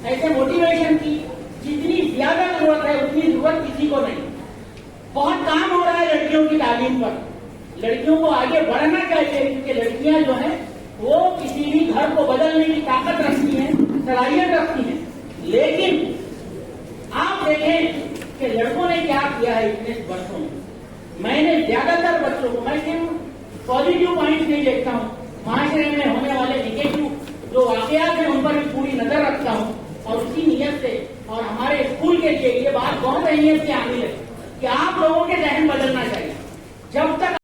ऐसे मोटिवेशन की जितनी ज्यादा जरूरत है उतनी जरूरत किसी को नहीं। बहुत काम हो रहा है लड़कियों की तालीम पर, लड़कियों को आगे बढ़ना चाहिए, क्योंकि लड़कियां जो है वो किसी भी घर को बदलने की ताकत रखती हैं, सलाहियत रखती हैं। लेकिन आप देखें कि लड़कों ने क्या किया है इतने वर्षों में। मैंने ज्यादातर बच्चों को, मैं सिर्फ पॉजिटिव पॉइंट नहीं देखता हूँ, माशरे में होने वाले निगेटिव जो वाकयात है उन पर भी पूरी नजर रखता हूँ। और उसी नीयत से, और हमारे स्कूल के लिए ये बात बहुत अहमियत से आनी है कि आप लोगों के जहन बदलना चाहिए। जब तक